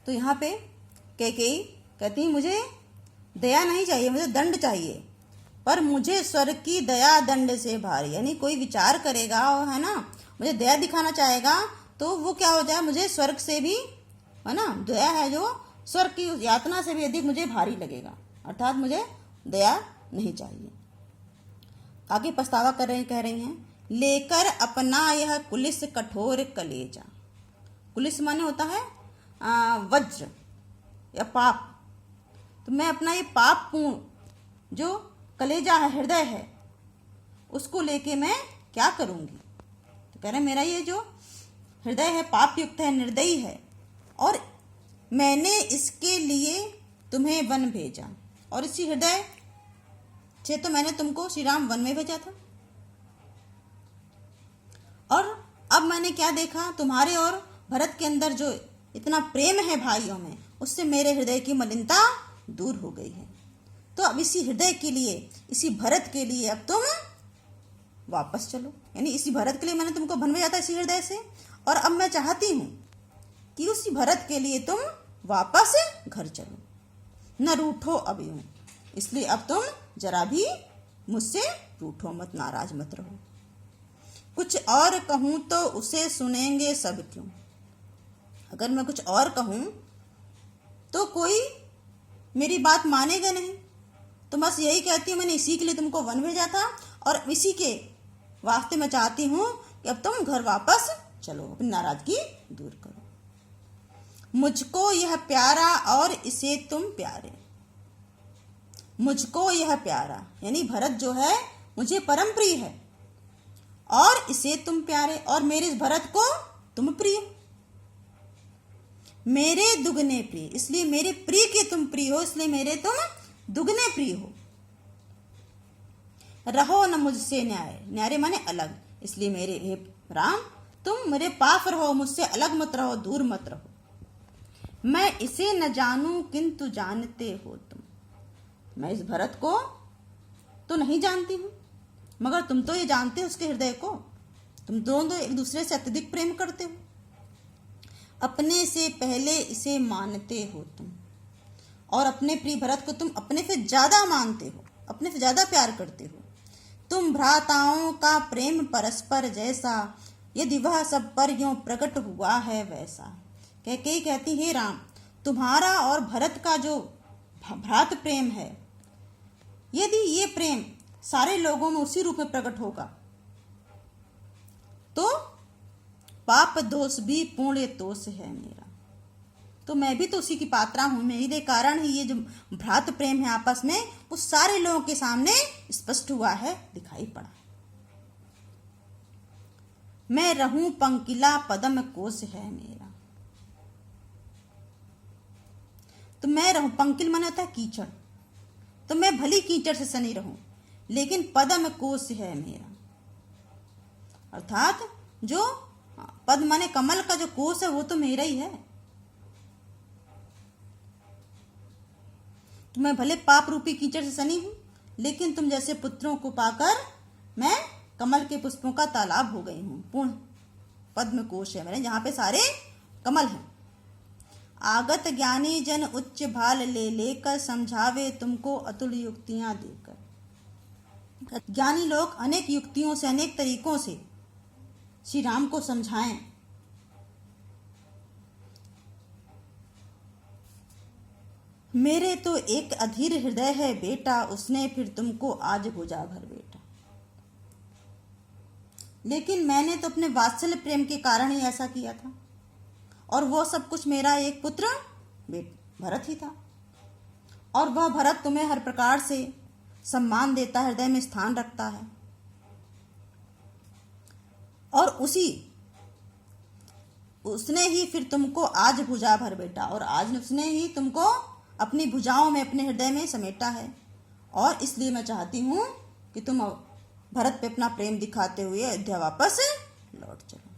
तो यहाँ पे कैकेयी कहती मुझे दया नहीं चाहिए, मुझे दंड चाहिए, पर मुझे स्वर्ग की दया दंड से भारी। यानी कोई विचार करेगा और है ना, मुझे दया दिखाना चाहेगा तो वो क्या हो जाए, मुझे स्वर्ग से भी है ना, दया है जो स्वर्ग की यातना से भी अधिक मुझे भारी लगेगा, अर्थात मुझे दया नहीं चाहिए। आगे पछतावा कह रही हैं, लेकर अपना यह कुलिस कठोर कलेजा। कुलिस माने होता है वज्र या पाप। तो मैं अपना ये पाप पूर्ण जो कलेजा है, हृदय है, उसको लेके मैं क्या करूंगी। तो कह रहे मेरा ये जो हृदय है पाप युक्त है, निर्दयी है, और मैंने इसके लिए तुम्हें वन भेजा। और इसी हृदय से तो मैंने तुमको श्री राम वन में भेजा था। और अब मैंने क्या देखा, तुम्हारे और भरत के अंदर जो इतना प्रेम है भाइयों में, उससे मेरे हृदय की मलिनता दूर हो गई है। तो अब इसी हृदय के लिए, इसी भरत के लिए अब तुम वापस चलो। यानी इसी भरत के लिए मैंने तुमको वन भेजा था इसी हृदय से, और अब मैं चाहती हूं कि उसी भरत के लिए तुम वापस घर चलो, न रूठो अब यूं। इसलिए अब तुम जरा भी मुझसे रूठो मत, नाराज मत रहो। कुछ और कहूं तो उसे सुनेंगे सब क्यों। अगर मैं कुछ और कहूं तो कोई मेरी बात मानेगा नहीं। तो बस यही कहती हूँ, मैंने इसी के लिए तुमको वन भेजा था, और इसी के वास्ते मैं चाहती हूँ कि अब तुम घर वापस चलो, अपनी नाराजगी दूर करो। मुझको यह प्यारा और इसे तुम प्यारे। मुझको यह प्यारा यानी भरत जो है मुझे परम प्रिय है, और इसे तुम प्यारे, और मेरे इस भरत को तुम प्रिय। मेरे दुगने प्रिय, इसलिए मेरे प्रिय के तुम प्रिय हो, इसलिए मेरे तुम दुगने प्रिय हो। रहो न मुझसे न्यारे, न्यारे माने अलग, इसलिए मेरे हे राम तुम मेरे पास रहो, मुझसे अलग मत रहो, दूर मत रहो। मैं इसे न जानूं किंतु जानते हो तुम। मैं इस भरत को तो नहीं जानती हूं, मगर तुम तो ये जानते हो उसके हृदय को। तुम दोनों एक दूसरे से अत्यधिक प्रेम करते हो। अपने से पहले इसे मानते हो तुम, और अपने प्रिय भरत को तुम अपने से ज्यादा मानते हो, अपने से ज्यादा प्यार करते हो। तुम भ्राताओं का प्रेम परस्पर जैसा, यदि वह सब पर यूं प्रकट हुआ है वैसा। कैकेयी कहती हे राम, तुम्हारा और भरत का जो भ्रात प्रेम है, यदि ये प्रेम सारे लोगों में उसी रूप में प्रकट होगा तो पाप दोष भी पुण्य दोष है मेरा। तो मैं भी तो उसी की पात्रा हूं, मेरे कारण ही ये जो भ्रात प्रेम है आपस में, वो सारे लोगों के सामने स्पष्ट हुआ है, दिखाई पड़ा। मैं रहूं पंकिला पदम कोश है मेरा। तो मैं रहूं, पंकिल माने होता है कीचड़, तो मैं भली कीचड़ से सनी रहूं, लेकिन पदम कोश है मेरा, अर्थात जो पद माने कमल का जो कोश है वो तो मेरा ही है। तो मैं भले पाप रूपी कीचड़ से सनी हूं, लेकिन तुम जैसे पुत्रों को पाकर मैं कमल के पुष्पों का तालाब हो गई हूं। पूर्ण पद्म कोश है मेरे, जहां पे सारे कमल हैं। आगत ज्ञानी जन उच्च भाल ले लेकर, समझावे तुमको अतुल युक्तियां देकर। ज्ञानी लोग अनेक युक्तियों से, अनेक तरीकों से श्री राम को समझाएं। मेरे तो एक अधीर हृदय है बेटा, उसने फिर तुमको आज भुजा भर बेटा। लेकिन मैंने तो अपने वात्सल्य प्रेम के कारण ही ऐसा किया था, और वो सब कुछ मेरा एक पुत्र भरत ही था। और वह भरत तुम्हें हर प्रकार से सम्मान देता है, हृदय में स्थान रखता है, और उसने ही फिर तुमको आज भुजा भर बेटा, और आज उसने ही तुमको अपनी भुजाओं में, अपने हृदय में समेटा है। और इसलिए मैं चाहती हूं कि तुम भरत पे अपना प्रेम दिखाते हुए अयोध्या वापस लौट चलो।